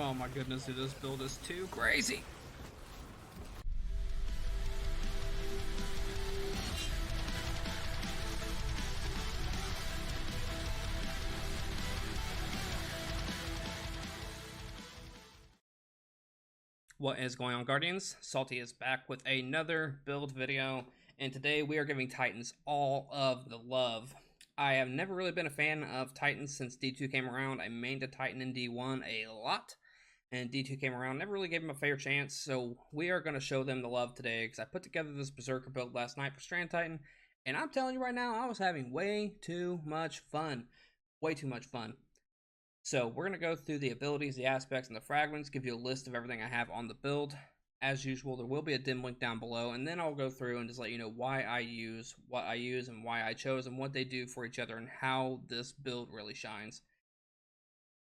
Oh my goodness, dude, this build is too crazy. What is going on, Guardians? Salty is back with another build video, and today we are giving Titans all of the love. I have never really been a fan of Titans since D2 came around. I mained a Titan in D1 a lot, and D2 came around, never really gave him a fair chance, so we are going to show them the love today, because I put together this Berserker build last night for Strand Titan, and I'm telling you right now, I was having way too much fun. Way too much fun. So we're going to go through the abilities, the aspects, and the fragments, give you a list of everything I have on the build. As usual, there will be a dim link down below, and then I'll go through and just let you know why I use what I use and why I chose and what they do for each other and how this build really shines.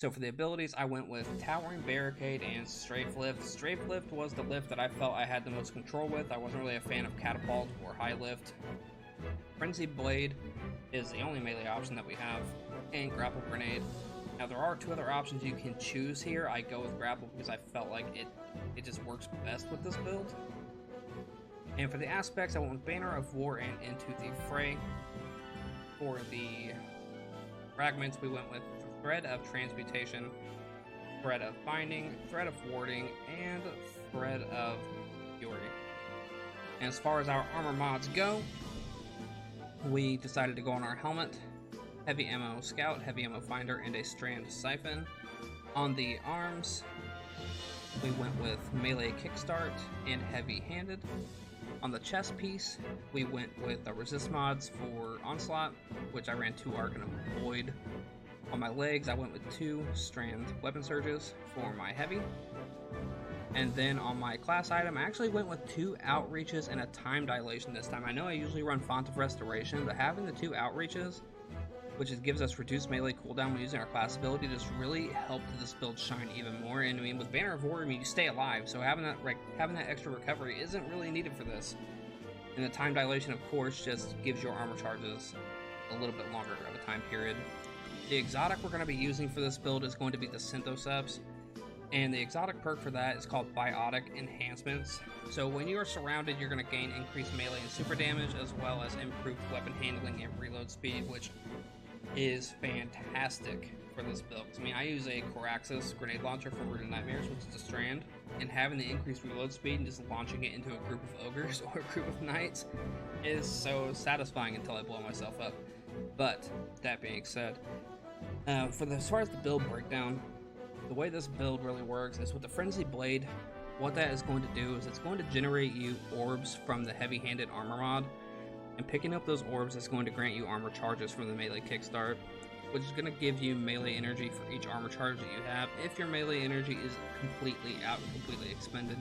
So for the abilities, I went with Towering Barricade and Strafe Lift. Strafe Lift was the lift that I felt I had the most control with. I wasn't really a fan of Catapult or High Lift. Frenzy Blade is the only melee option that we have, and Grapple Grenade. Now there are two other options you can choose here. I go with Grapple because I felt like it just works best with this build. And for the aspects, I went with Banner of War and Into the Fray. For the fragments, we went with Thread of Transmutation, Thread of Binding, Thread of Warding, and Thread of Fury. And as far as our armor mods go, we decided to go on our helmet, Heavy Ammo Scout, Heavy Ammo Finder, and a Strand Siphon. On the arms, we went with Melee Kickstart and Heavy Handed. On the chest piece, we went with the resist mods for Onslaught, which I ran 2 Arcane of Void. On my legs, I went with 2 Strand Weapon Surges for my Heavy. And then on my class item, I actually went with 2 Outreaches and a Time Dilation this time. I know I usually run Font of Restoration, but having the 2 Outreaches, which gives us reduced melee cooldown when using our class ability, just really helped this build shine even more. And I mean, with Banner of War, I mean, you stay alive, so having that extra recovery isn't really needed for this. And the Time Dilation, of course, just gives your armor charges a little bit longer of a time period. The exotic we're going to be using for this build is going to be the Synthoceps, and the exotic perk for that is called Biotic Enhancements. So when you are surrounded, you're going to gain increased melee and super damage, as well as improved weapon handling and reload speed, which is fantastic for this build. I mean, I use a Coraxus grenade launcher from Rooted Nightmares, which is a Strand, and having the increased reload speed and just launching it into a group of ogres or a group of knights is so satisfying until I blow myself up. But that being said, as far as the build breakdown, the way this build really works is with the Frenzy Blade. What that is going to do is it's going to generate you orbs from the heavy-handed armor mod, and picking up those orbs is going to grant you armor charges from the melee kickstart, which is going to give you melee energy for each armor charge that you have if your melee energy is completely out and completely expended,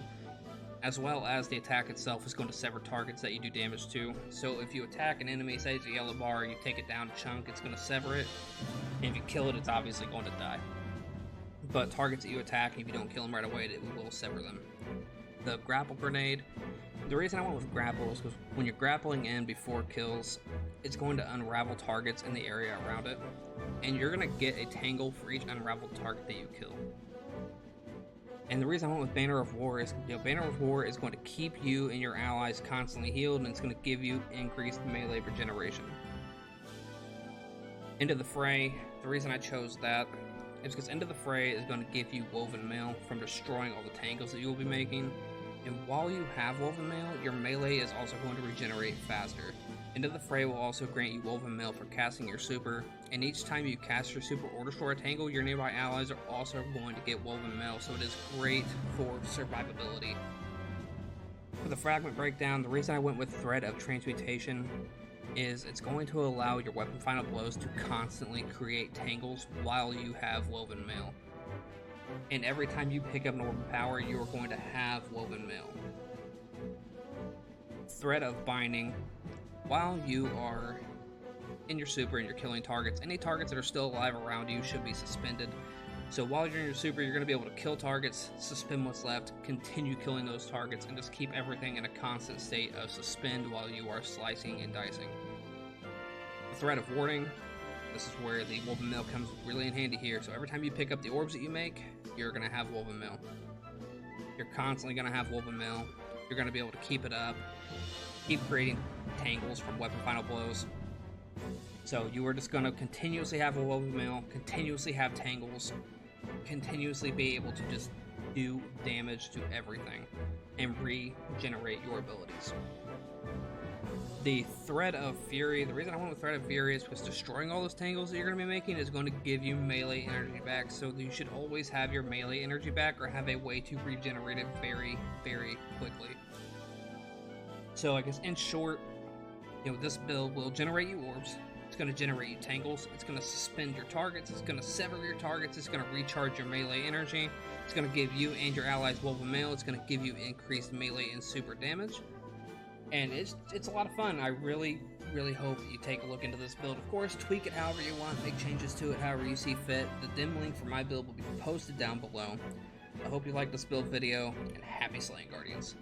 as well as the attack itself is going to sever targets that you do damage to. So if you attack an enemy, say it's a yellow bar, you take it down a chunk, it's going to sever it, and if you kill it, it's obviously going to die. But targets that you attack, if you don't kill them right away, it will sever them. The Grapple Grenade, the reason I went with grapple is because when you're grappling in before kills, it's going to unravel targets in the area around it, and you're going to get a tangle for each unraveled target that you kill. And the reason I went with Banner of War is, Banner of War is going to keep you and your allies constantly healed, and it's going to give you increased melee regeneration. Into the Fray, the reason I chose that is because Into the Fray is going to give you Woven Mail from destroying all the tangles that you will be making. And while you have Woven Mail, your melee is also going to regenerate faster. Into the Fray will also grant you Woven Mail for casting your super, and each time you cast your super or destroy a tangle, your nearby allies are also going to get Woven Mail, so it is great for survivability. For the fragment breakdown, the reason I went with Thread of Transmutation is it's going to allow your weapon final blows to constantly create tangles while you have Woven Mail. And every time you pick up an orb of power, you are going to have Woven Mail. Thread of Binding. While you are in your super and you're killing targets, any targets that are still alive around you should be suspended. So while you're in your super, you're going to be able to kill targets, suspend what's left, continue killing those targets, and just keep everything in a constant state of suspend while you are slicing and dicing. The Thread of Warding. This is where the Woven Mill comes really in handy here. So every time you pick up the orbs that you make, you're going to have Woven Mill. You're constantly going to have Woven Mill. You're going to be able to keep it up, keep creating tangles from weapon final blows. So you are just going to continuously have a Woven Mill, continuously have tangles, continuously be able to just do damage to everything and regenerate your abilities. The Thread of Fury, the reason I went with Thread of Fury is because destroying all those tangles that you're going to be making is going to give you melee energy back, so you should always have your melee energy back or have a way to regenerate it very, very quickly. So I guess in short, this build will generate you orbs, it's going to generate you tangles, it's going to suspend your targets, it's going to sever your targets, it's going to recharge your melee energy, it's going to give you and your allies Woven Mail, it's going to give you increased melee and super damage. And it's a lot of fun. I really, really hope that you take a look into this build. Of course, tweak it however you want, make changes to it however you see fit. The dim link for my build will be posted down below. I hope you liked this build video, and happy slaying, Guardians.